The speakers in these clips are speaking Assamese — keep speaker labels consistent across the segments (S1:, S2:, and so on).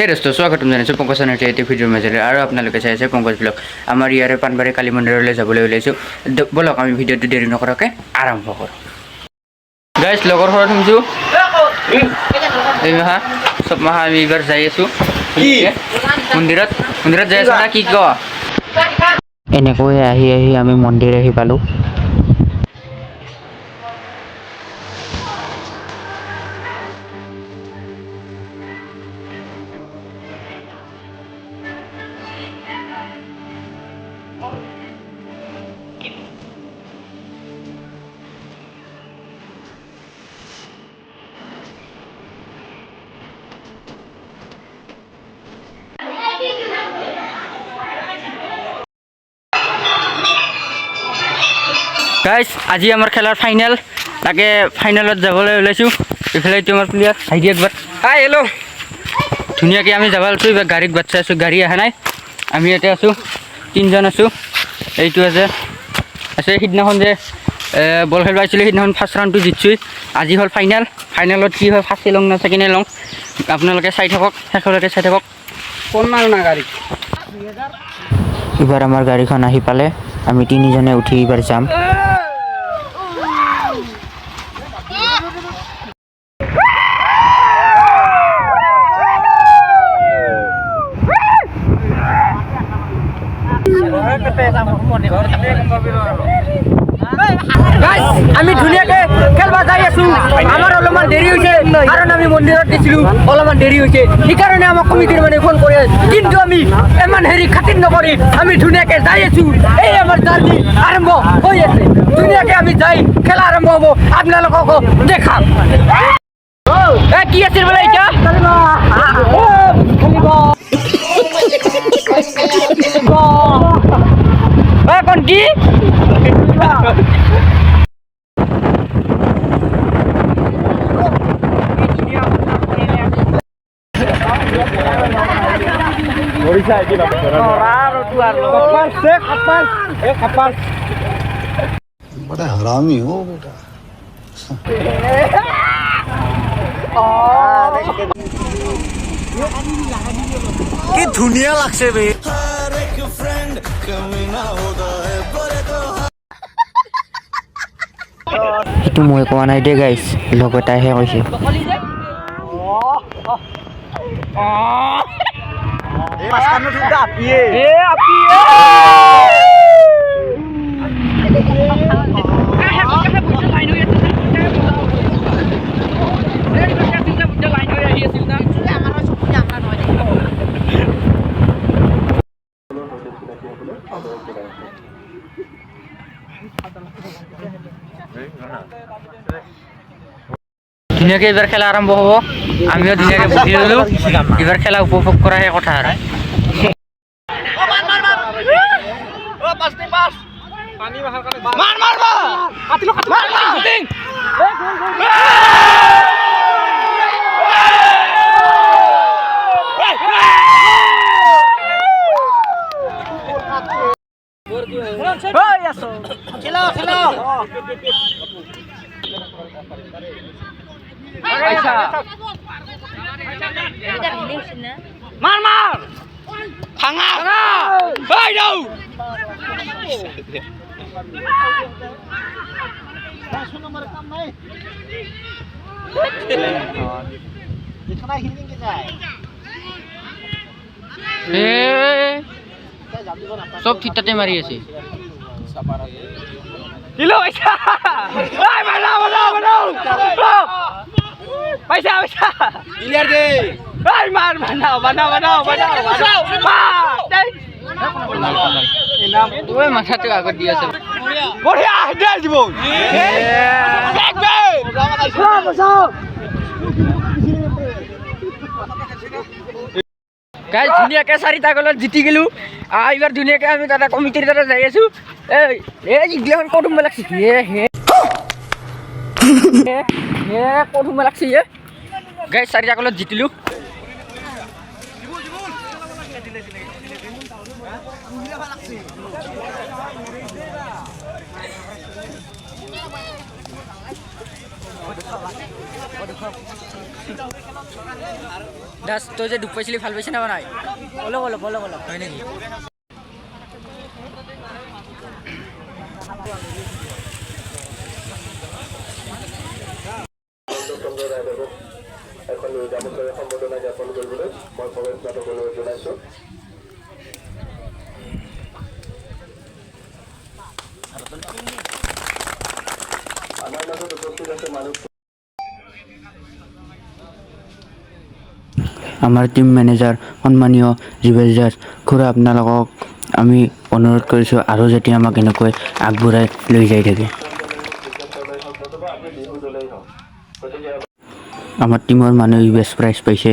S1: हे दोस्तों स्वागतम जनाइছোঁ पंकज চনতীয়া এটি ভিডিঅ'ৰ মাজেৰে আৰু আপোনালোকে চাই আছে পংকজ ব্লগ। আমাৰ ইয়াৰে পানবাৰী কালী মন্দিৰলৈ যাবলৈ ওলাইছোঁ। বলক আমি ভিডিঅ'টো দেৰি নকৰাকৈ আৰম্ভ কৰোঁ। গাইজ লগৰ ঘৰত শুনিছোঁ এই মাহা চব মাহা আমি এইবাৰ যাই আছোঁ মন্দিৰত যাই আছোঁ না কি ক এনেকৈ আহি আমি মন্দিৰ আহি পালোঁ। গাইজ আজি আমাৰ খেলাৰ ফাইনেল, তাকে ফাইনেলত যাবলৈ ওলাইছোঁ। এইফালে তোমাৰ প্লেয়াৰ হাইডি একবাৰ হাই হেল্ল' ধুনীয়াকৈ আমি যাব আছোঁ। এইবাৰ গাড়ীত বাট চাই আছোঁ, গাড়ী অহা নাই। আমি ইয়াতে আছোঁ, তিনিজন আছোঁ। এইটো আছে সিদিনাখন যে বল খেলিব আহিছিলোঁ, সিদিনাখন ফাৰ্ষ্ট ৰাউণ্ডটো জিতছোঁ। আজি হ'ল ফাইনেলত কি হয় ফাৰ্ষ্টে লওঁ না ছেকেণ্ডে লওঁ, আপোনালোকে চাই থাকক, শেষলৈকে চাই থাকক। কোন মাৰো না গাড়ী এইবাৰ আমাৰ গাড়ীখন আহি পালে, আমি তিনিজনে উঠি এইবাৰ যাম। আমি ধুনীয়াকৈ খেলব যাই আছোঁ। আমাৰ অলপমান দেৰি হৈছে কাৰণ আমি মন্দিৰত দিছিলোঁ, অলপমান দেৰি হৈছে, সেইকাৰণে আমাক কমিটিৰ মানে ফোন কৰে। কিন্তু আমি ইমান খাতিৰ নকৰি আমি ধুনীয়াকৈ যাই আছোঁ। এই আমাৰ জাৰ্নি আৰম্ভ হৈ আছে, ধুনীয়াকৈ আমি যাই খেলা আৰম্ভ হ'ব, আপোনালোককো দেখাম। কি আছিল বোলে এতিয়া এখন কি
S2: बड़ा हरामी हो बेटा।
S3: কি ধুনীয়া লাগছে বে।
S1: সেইটো মই কোৱা নাই দেই গাইজ, লগতাইহে কৈছে। ধুনীয়াকৈ এইবাৰ খেলা আৰম্ভ হ'ব, আমিও ধুনীয়াকৈ বহি ল'লোঁ। এইবাৰ খেলা উপভোগ কৰাহে কথা আৰু
S3: মাৰ ভাঙা ভাই দাও
S1: চব ঠিকঠাকে মাৰি আছে।
S3: পইচা ক্লিয়াৰ দে এই মাৰ বানাও
S1: তোৰ মাথাটো আগত দি আছে
S3: বঢ়িয়া দে দিব
S1: গাইজ ধুনীয়াকৈ 4টা গলত জিতি গ'লোঁ। এইবাৰ ধুনীয়াকৈ আমি তাতে কমিটিৰ তাতে যাই আছোঁ। এইগিলাখন ক'ত সোমাই লাগছি ক'ত সোমাই লাগছি গাইজ 4টা গলত জিতিলোঁ। দাস তই যে দুখ পাইছিলি ভাল পাইছে না নাই অলপ অলপ অলপ অলপ হয় নেকি
S4: এখন জামুকৰে সম্বোধনা জ্ঞাপন কৰিবলৈ মই প্ৰৱেশ নাটকলৈ জনাইছোঁ আমাৰ মাজত উপস্থিত আছে মানুহ
S1: আমাৰ টিম মেনেজাৰ সন্মানীয় জীৱেশ দাস খুৰা আপোনালোকক আমি অনুৰোধ কৰিছোঁ আৰু যাতে আমাক এনেকৈ আগবঢ়াই লৈ যাই থাকে আমাৰ টিমৰ মানুহে বেষ্ট প্ৰাইজ পাইছে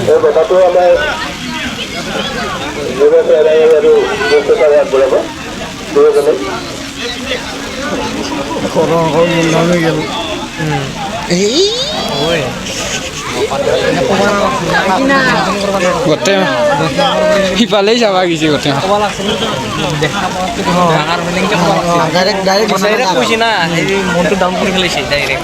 S4: এই কথাটো আমাৰ যুৱক আৰু ব্যস্ততাৰে আগবঢ়াব দুয়োজনে
S3: গোটেই সিফালেই যাবা গেছি গোটেই ডাইৰেক্ট কৈছে না মনটো ডাউন কৰি পেলাইছে ডাইৰেক্ট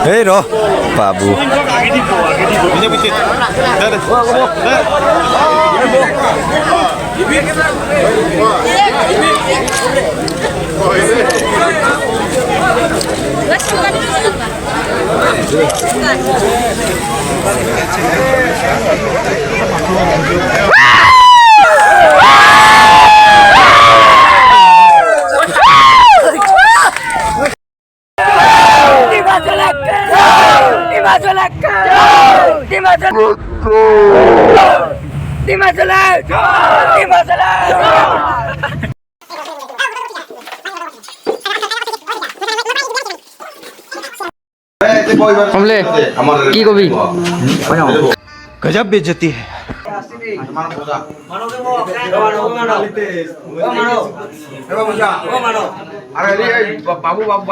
S2: এই ৰ বাবু
S1: কমলে কি কবি
S3: गजब बेइज्जती है
S2: বাবু বাবু